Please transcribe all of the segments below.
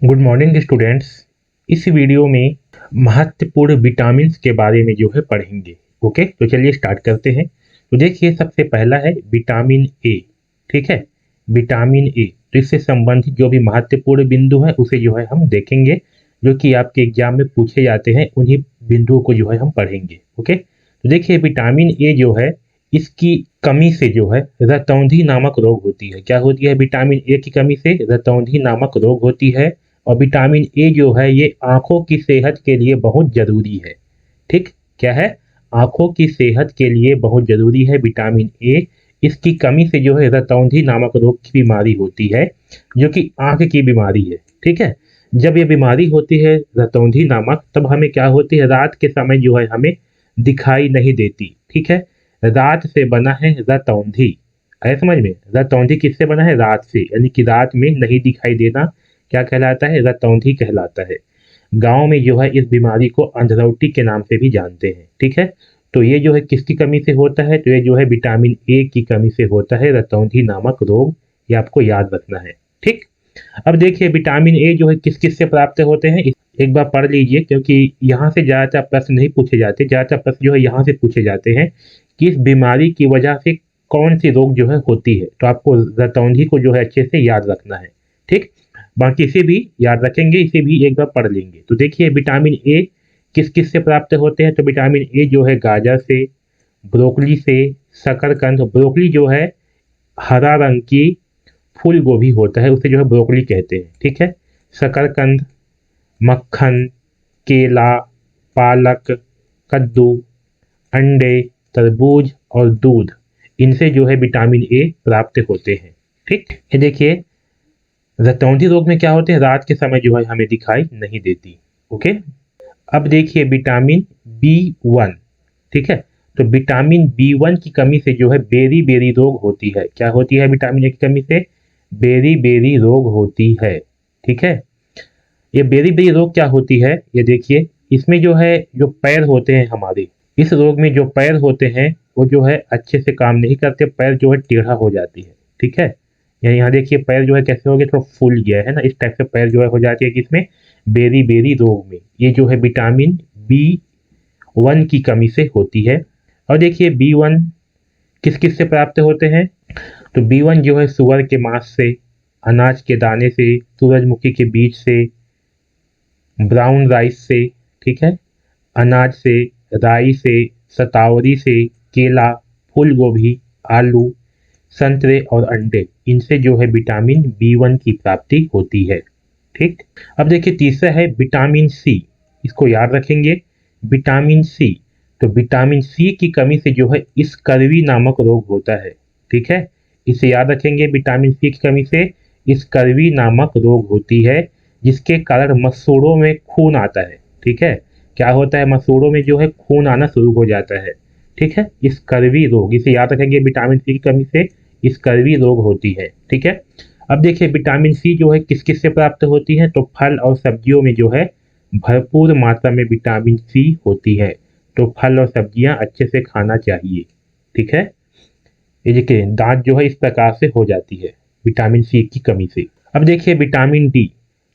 Good morning students. इस video में महत्वपूर्ण विटामिन्स के बारे में पढ़ेंगे। ओके, तो चलिए स्टार्ट करते हैं। तो देखिए, सबसे पहला है विटामिन ए। ठीक है, विटामिन ए। तो इससे संबंधित जो भी महत्वपूर्ण बिंदु है उसे हम देखेंगे, जो कि आपके एग्जाम में पूछे जाते हैं। उन्हीं बिंदुओं को हम पढ़ेंगे। ओके, तो देखिए, विटामिन ए इसकी कमी से रतौंधी नामक रोग होती है। क्या होती है? विटामिन ए की कमी से रतौंधी नामक रोग होती है। और विटामिन ए ये आंखों की सेहत के लिए बहुत जरूरी है। ठीक, क्या है? आंखों की सेहत के लिए बहुत जरूरी है विटामिन ए। इसकी कमी से रतौंधी नामक रोग की बीमारी होती है, जो कि आंख की बीमारी है। ठीक है, जब ये बीमारी होती है रतौंधी नामक, तब हमें क्या होती है? रात के समय हमें दिखाई नहीं देती। ठीक है, रात से बना है रतौंधी। है समझ में? रतौंधी किससे बना है? रात से, यानी कि रात में नहीं दिखाई देना क्या कहलाता है? रतौंधी कहलाता है। गांव में इस बीमारी को अंधरौटी के नाम से भी जानते हैं। ठीक है, तो ये किसकी कमी से होता है? तो ये विटामिन ए की कमी से होता है रतौंधी नामक रोग। ये आपको याद रखना है। ठीक, अब देखिए, विटामिन ए किस किस से प्राप्त होते हैं, एक बार पढ़ लीजिए, क्योंकि यहाँ से ज़्यादातर प्रश्न नहीं पूछे जाते। ज़्यादातर प्रश्न यहाँ से पूछे जाते हैं कि इस बीमारी की वजह से कौन सी रोग होती है। तो आपको रतौंधी को अच्छे से याद रखना है। ठीक, बाकी इसे भी याद रखेंगे, इसे भी एक बार पढ़ लेंगे। तो देखिए, विटामिन ए किस किस से प्राप्त होते हैं? तो विटामिन ए गाजर से, ब्रोकली से, शकरकंद। ब्रोकली हरा रंग की फूल गोभी होता है, उसे ब्रोकली कहते हैं। ठीक है, शकरकंद, मक्खन, केला, पालक, कद्दू, अंडे, तरबूज और दूध, इनसे विटामिन ए प्राप्त होते हैं। ठीक, ये देखिए, रतौंधी रोग में क्या होते हैं? रात के समय हमें दिखाई नहीं देती। ओके, अब देखिए विटामिन बी 1। ठीक है, तो विटामिन बी 1 की कमी से बेरी बेरी रोग होती है। क्या होती है? विटामिन ए की कमी से बेरी बेरी रोग होती है। ठीक है, ये बेरी बेरी रोग क्या होती है? ये देखिए, इसमें जो पैर होते हैं हमारे, इस रोग में जो पैर होते हैं वो अच्छे से काम नहीं करते। पैर टेढ़ा हो जाती है। ठीक है, यहाँ देखिए, पैर कैसे हो गया? थोड़ा फूल गया है ना, इस टाइप से पैर हो जाती है। किसमें? बेरी बेरी रोग में। ये विटामिन बी 1 की कमी से होती है। और देखिए, बी 1 किस किस से प्राप्त होते हैं? तो बी 1 सुअर के मांस से, अनाज के दाने से, सूरजमुखी के बीज से, ब्राउन राइस से। ठीक है, अनाज से, राई से, सतावरी से, केला, फूल गोभी, आलू, संतरे और अंडे, इनसे विटामिन बी 1 की प्राप्ति होती है। ठीक, अब देखिए, तीसरा है विटामिन सी। इसको याद रखेंगे, विटामिन सी। तो विटामिन सी की कमी से स्कर्वी नामक रोग होता है। ठीक है, इसे याद रखेंगे, विटामिन सी की कमी से स्कर्वी नामक रोग होती है, जिसके कारण मसूड़ों में खून आता है। ठीक है, क्या होता है? मसूड़ों में खून आना शुरू हो जाता है। ठीक है, स्कर्वी रोग, इसे याद रखेंगे, विटामिन सी की कमी से स्कर्वी रोग होती है। ठीक है, अब देखिए, विटामिन सी किस किस से प्राप्त होती है? तो फल और सब्जियों में भरपूर मात्रा में विटामिन सी होती है। तो फल और सब्जियां अच्छे से खाना चाहिए। ठीक है, ये देखिए, दांत इस प्रकार से हो जाती है विटामिन सी की कमी से। अब देखिए, विटामिन डी।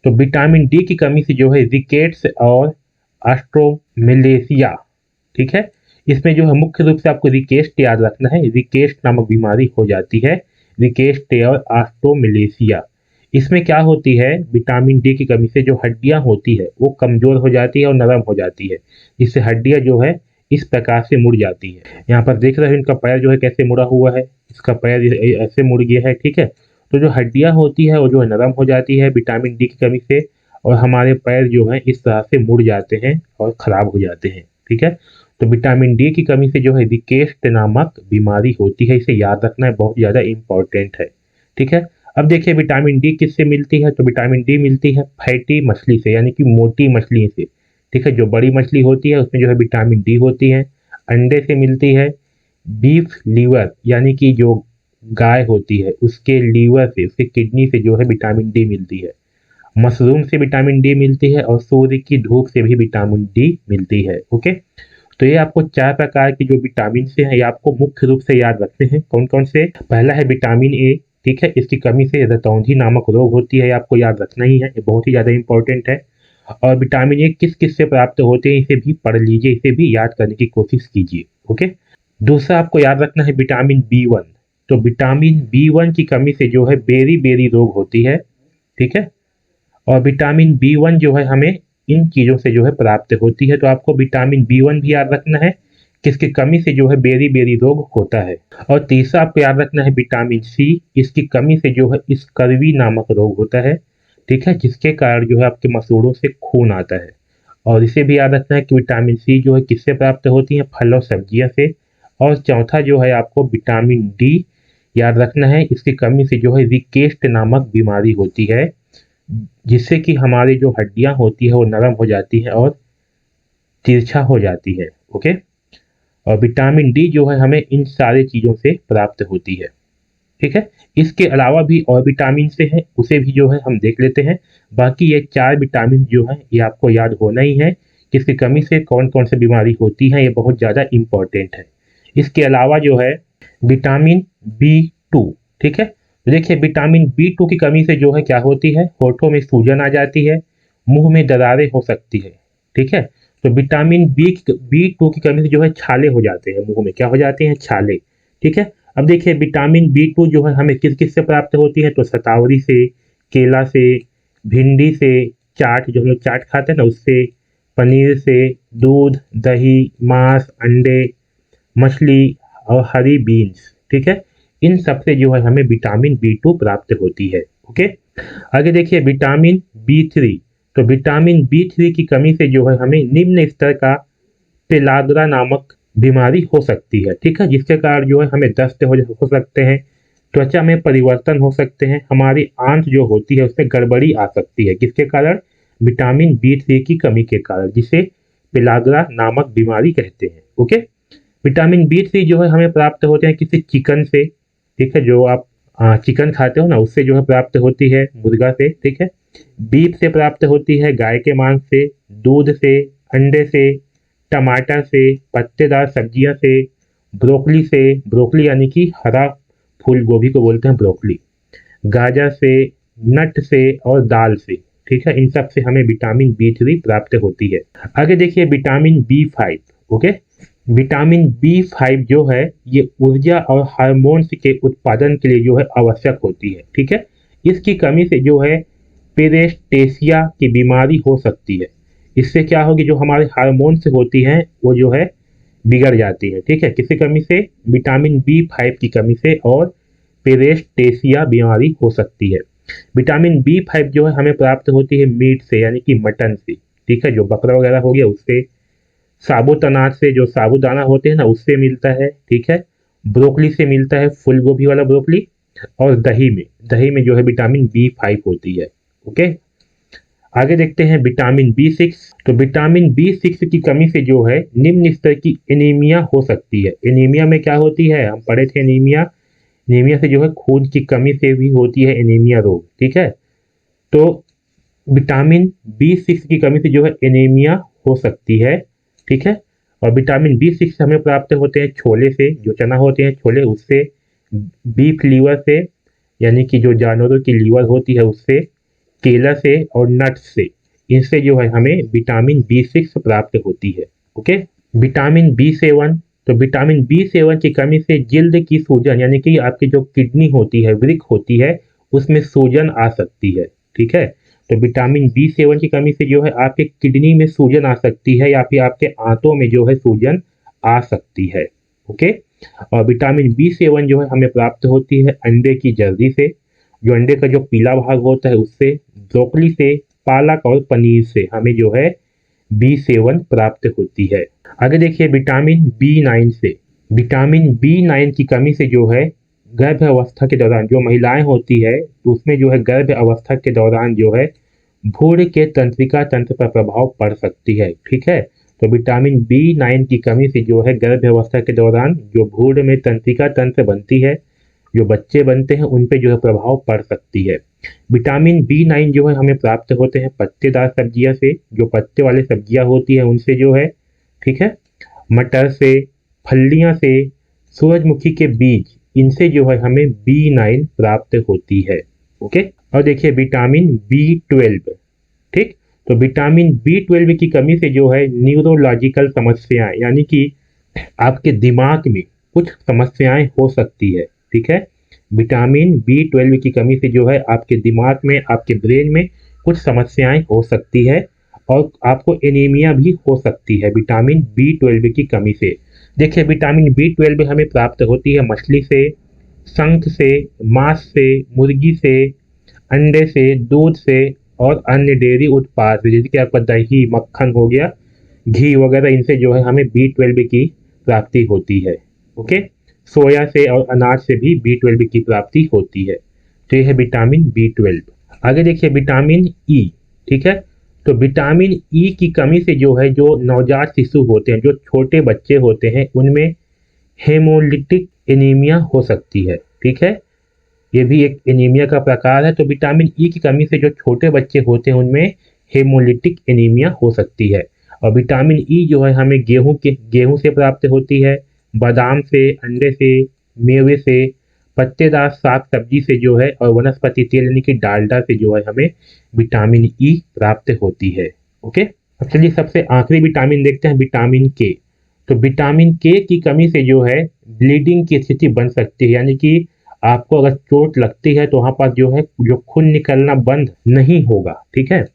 तो विटामिन डी की कमी से रिकेट्स और ऑस्ट्रोमेलेसिया। ठीक है, इसमें मुख्य रूप से आपको रिकेट्स याद रखना है। रिकेट्स नामक बीमारी हो जाती है, रिकेट्स और ऑस्ट्रोमेलेसिया। इसमें क्या होती है? विटामिन डी की कमी से जो हड्डियां होती है वो कमजोर हो जाती है और नरम हो जाती है, जिससे हड्डियां इस प्रकार से मुड़ जाती है। यहाँ पर देख रहे हैं, इनका पैर कैसे मुड़ा हुआ है, इसका पैर ऐसे मुड़ गया है। ठीक है, तो जो हड्डियां होती है वो नरम हो जाती है विटामिन डी की कमी से, और हमारे पैर इस तरह से मुड़ जाते हैं और खराब हो जाते हैं। ठीक है, तो विटामिन डी की कमी से रिकेट्स नामक बीमारी होती है। इसे याद रखना है, बहुत ज़्यादा इंपॉर्टेंट है। ठीक है, अब देखिए, विटामिन डी किससे मिलती है? तो विटामिन डी मिलती है फैटी मछली से, यानी कि मोटी मछली से। ठीक है, जो बड़ी मछली होती है उसमें विटामिन डी होती है। अंडे से मिलती है, बीफ लीवर, यानी कि जो गाय होती है उसके लीवर से, उसके किडनी से विटामिन डी मिलती है। मशरूम से विटामिन डी मिलती है, और सूर्य की धूप से भी विटामिन डी मिलती है। ओके, तो ये आपको 4 प्रकार की जो विटामिन से हैं, ये आपको मुख्य रूप से याद रखते हैं। कौन कौन से? पहला है विटामिन ए, ठीक है, इसकी कमी से रतौंधी नामक रोग होती है, आपको याद रखना ही है, ये बहुत ही ज़्यादा इंपॉर्टेंट है। और विटामिन ए किस किस से प्राप्त होते हैं इसे भी पढ़ लीजिए, इसे भी याद करने की कोशिश कीजिए। ओके, दूसरा आपको याद रखना है विटामिन बी 1। तो विटामिन बी 1 की कमी से जो है बेरी बेरी रोग होती है, ठीक है। और विटामिन बी 1 जो है हमें इन चीज़ों से जो है प्राप्त होती है, तो आपको विटामिन बी 1 भी याद रखना है, किसकी कमी से जो है बेरी बेरी रोग होता है। और तीसरा आपको याद रखना है विटामिन सी, इसकी कमी से जो है स्कर्वी नामक रोग होता है, ठीक है, जिसके कारण जो है आपके मसूड़ों से खून आता है। और इसे भी याद रखना है कि विटामिन सी जो है किससे प्राप्त होती है, फल और सब्जियां से। और चौथा जो है आपको विटामिन डी याद रखना है, इसकी कमी से जो है रिकेस्ट नामक बीमारी होती है, जिससे कि हमारी जो हड्डियां होती है वो नरम हो जाती है और तिरछा हो जाती है। ओके, और विटामिन डी जो है हमें इन सारी चीज़ों से प्राप्त होती है, ठीक है। इसके अलावा भी और विटामिन से है, उसे भी जो है हम देख लेते हैं। बाकी ये 4 विटामिन जो है ये आपको याद होना ही है, किसकी कमी से कौन कौन सी बीमारी होती है, ये बहुत ज़्यादा इंपॉर्टेंट है। इसके अलावा जो है विटामिन बी 2, ठीक है। तो देखिए विटामिन बी 2 की कमी से जो है क्या होती है, होठों में सूजन आ जाती है, मुंह में दरारें हो सकती है, ठीक है। तो विटामिन बी 2 की कमी से जो है छाले हो जाते हैं, मुंह में क्या हो जाते हैं, छाले, ठीक है। अब देखिए विटामिन बी 2 जो है हमें किस किस से प्राप्त होती है, तो शतावरी से, केला से, भिंडी से, चाट जो हम लोग चाट खाते हैं ना उससे, पनीर से, दूध, दही, मांस, अंडे, मछली और हरी बीन्स, ठीक है। इन सब से जो है हमें विटामिन बी 2 प्राप्त होती है। ओके, आगे देखिए विटामिन बी 3। तो विटामिन बी 3 की कमी से जो है हमें निम्न स्तर का पेलाग्रा नामक बीमारी हो सकती है, ठीक है, जिसके कारण जो है हमें दस्त हो सकते हैं, त्वचा में परिवर्तन हो सकते हैं, हमारी आंत जो होती है उसमें गड़बड़ी आ सकती है, किसके कारण, विटामिन बी 3 की कमी के कारण, जिसे पेलाग्रा नामक बीमारी कहते हैं। ओके, विटामिन बी 3 जो है हमें प्राप्त होते हैं किसी चिकन से, ठीक है, जो आप चिकन खाते हो ना उससे जो है प्राप्त होती है, मुर्गा से, ठीक है। बीफ से प्राप्त होती है, गाय के मांस से, दूध से, अंडे से, टमाटर से, पत्तेदार सब्जियां से, ब्रोकली से, ब्रोकली यानी कि हरा फूल गोभी को बोलते हैं ब्रोकली, गाजर से, नट से और दाल से, ठीक है। इन सब से हमें विटामिन बी 3 प्राप्त होती है। आगे देखिए vitamin B 5। Okay, vitamin B 5 जो है ये ऊर्जा और हार्मोन्स के उत्पादन के लिए जो है आवश्यक होती है, ठीक है। इसकी कमी से जो है पेरेस्टेसिया की बीमारी हो सकती है। इससे क्या होगी, जो हमारे हार्मोन्स होती हैं वो जो है बिगड़ जाती है, ठीक है, किसी कमी से, विटामिन बी 5 की कमी से, और पेरेस्टेसिया बीमारी हो सकती है। विटामिन बी 5 जो है हमें प्राप्त होती है मीट से यानी कि मटन से, ठीक है, जो बकरा वगैरह हो गया उससे, साबुत अनाज से जो साबुदाना होते हैं ना उससे मिलता है, ठीक है, ब्रोकली से मिलता है, फूल गोभी वाला ब्रोकली, और दही में जो है विटामिन बी 5 होती है। ओके, आगे देखते हैं विटामिन बी 6। तो विटामिन बी 6 की कमी से जो है निम्न स्तर की एनीमिया हो सकती है। एनीमिया में क्या होती है, हम पढ़े थे एनीमिया, एनीमिया से जो है खून की कमी से भी होती है एनीमिया रोग, ठीक है। तो विटामिन बी 6 की कमी से जो है एनीमिया हो सकती है, ठीक है। और विटामिन बी 6 हमें प्राप्त होते हैं छोले से, जो चना होते हैं छोले उससे, बीफ लीवर से यानी कि जो जानवरों की लीवर होती है उससे, केला से और नट्स से, इनसे जो है हमें विटामिन बी 6 प्राप्त होती है। Okay, vitamin B 7। तो विटामिन बी 7 की कमी से जल्द की सूजन यानी कि आपकी जो किडनी होती है, वृक्क होती है, उसमें सूजन आ सकती है, ठीक है। तो विटामिन बी 7 की कमी से जो है आपके किडनी में सूजन आ सकती है, या फिर आपके आंतों में जो है सूजन आ सकती है। ओके, और विटामिन बी 7 जो है हमें प्राप्त होती है अंडे की जर्दी से, जो अंडे का जो पीला भाग होता है उससे, ब्रोकली से, पालक और पनीर से हमें जो है बी 7 प्राप्त होती है। आगे देखिए विटामिन बी 9 से। विटामिन बी 9 की कमी से जो है गर्भ अवस्था के दौरान, जो महिलाएं होती है तो उसमें जो है गर्भ अवस्था के दौरान जो है भ्रूण के तंत्रिका तंत्र पर प्रभाव पड़ सकती है, ठीक है। तो विटामिन बी 9 की कमी से जो है गर्भ अवस्था के दौरान जो भ्रूण में तंत्रिका तंत्र बनती है, जो बच्चे बनते हैं उन पे जो है प्रभाव पड़ सकती है। विटामिन बी 9 जो है हमें प्राप्त होते हैं पत्तेदार सब्जियां से, जो पत्ते वाले सब्जियां होती है उनसे जो है, ठीक है, मटर से, फलियां से, सूरजमुखी के बीज, इनसे जो है हमें B9 प्राप्त होती है। ओके, और देखिए विटामिन B12, ठीक, तो विटामिन B12 की कमी से जो है न्यूरोलॉजिकल समस्याएं, यानी कि आपके दिमाग में कुछ समस्याएं हो सकती है। ठीक है, विटामिन B12 की कमी से जो है आपके दिमाग में, आपके ब्रेन में कुछ समस्याएं हो सकती है और आपको एनीमिया भी हो सकती है विटामिन B12 की कमी से। देखिए विटामिन B12 हमें प्राप्त होती है मछली से, शंख से, मांस से, मुर्गी से, अंडे से, दूध से और अन्य डेयरी उत्पाद से, जैसे कि आपका दही, मक्खन हो गया, घी वगैरह, इनसे जो है हमें B12 की प्राप्ति होती है। ओके, सोया से और अनाज से भी B12 की प्राप्ति होती है। तो यह है विटामिन B12। आगे देखिए विटामिन ई। ठीक है, तो विटामिन ई की कमी से जो है, जो नवजात शिशु होते हैं, जो छोटे बच्चे होते हैं, उनमें हेमोलिटिक एनीमिया हो सकती है। ठीक है, ये भी एक एनीमिया का प्रकार है। तो विटामिन ई की कमी से जो छोटे बच्चे होते हैं उनमें हेमोलिटिक एनीमिया हो सकती है। और विटामिन ई जो है हमें गेहूं से प्राप्त होती है, बादाम से, अंडे से, मेवे से, पत्तेदार साग सब्जी से जो है, और वनस्पति तेल यानी कि डालडा से जो है हमें विटामिन ई प्राप्त होती है। ओके, अब चलिए सबसे आखिरी विटामिन देखते हैं, विटामिन के। तो विटामिन के की कमी से जो है ब्लीडिंग की स्थिति बन सकती है, यानी कि आपको अगर चोट लगती है तो वहां पर जो है जो खून निकलना बंद नहीं होगा। ठीक है,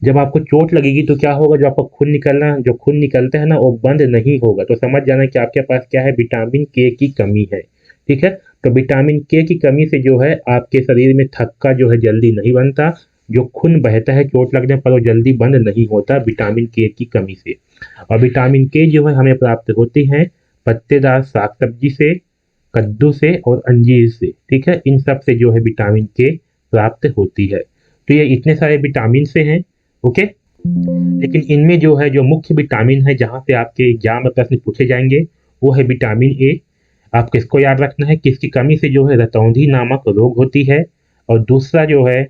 जब आपको चोट लगेगी तो क्या होगा, जो आपका जो खून निकलता है ना, वो बंद नहीं होगा। तो समझ जाना कि आपके पास क्या है, विटामिन के की कमी है। ठीक है, तो विटामिन के की कमी से जो है आपके शरीर में थक्का जो है जल्दी नहीं बनता, जो खून बहता है चोट लगने पर वो जल्दी बंद नहीं होता विटामिन के की कमी से। और विटामिन के जो है हमें प्राप्त होती है पत्तेदार साग सब्जी से, कद्दू से और अंजीर से। ठीक है, इन सब से जो है विटामिन के प्राप्त होती है। तो ये इतने सारे विटामिन से हैं। ओके, लेकिन इनमें जो है जो मुख्य विटामिन है जहां से आपके एग्जाम में प्रश्न पूछे जाएंगे वो है विटामिन ए। आप किसको याद रखना है, किसकी कमी से जो है रतौंधी नामक रोग होती है। और दूसरा जो है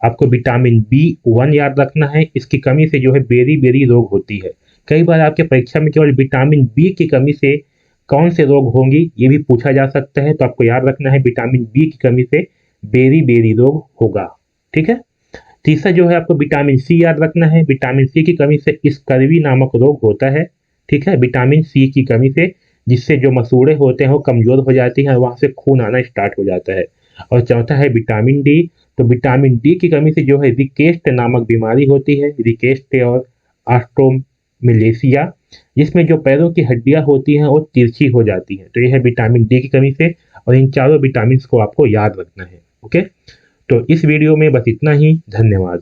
आपको विटामिन B1 याद रखना है, इसकी कमी से जो है बेरी बेरी रोग होती है। कई बार आपके परीक्षा में केवल विटामिन बी की कमी से कौन से रोग होंगी ये भी पूछा जा सकता है, तो आपको याद रखना है विटामिन बी की कमी से बेरी बेरी रोग होगा। ठीक है, तीसरा जो है आपको विटामिन सी याद रखना है, विटामिन सी की कमी से स्कर्वी नामक रोग होता है। ठीक है, विटामिन सी की कमी से, जिससे जो मसूड़े होते हैं वो कमजोर हो जाती हैं और वहां से खून आना स्टार्ट हो जाता है। और चौथा है विटामिन डी। तो विटामिन डी की कमी से जो है रिकेस्ट नामक बीमारी होती है, रिकेस्ट और ऑस्ट्रोमलेशिया, जिसमें जो पैरों की हड्डियां होती हैं वो तिरछी हो जाती हैं। तो यह है विटामिन डी की कमी से, और इन चारों विटामिन को आपको याद रखना है। ओके, तो इस वीडियो में बस इतना ही। धन्यवाद।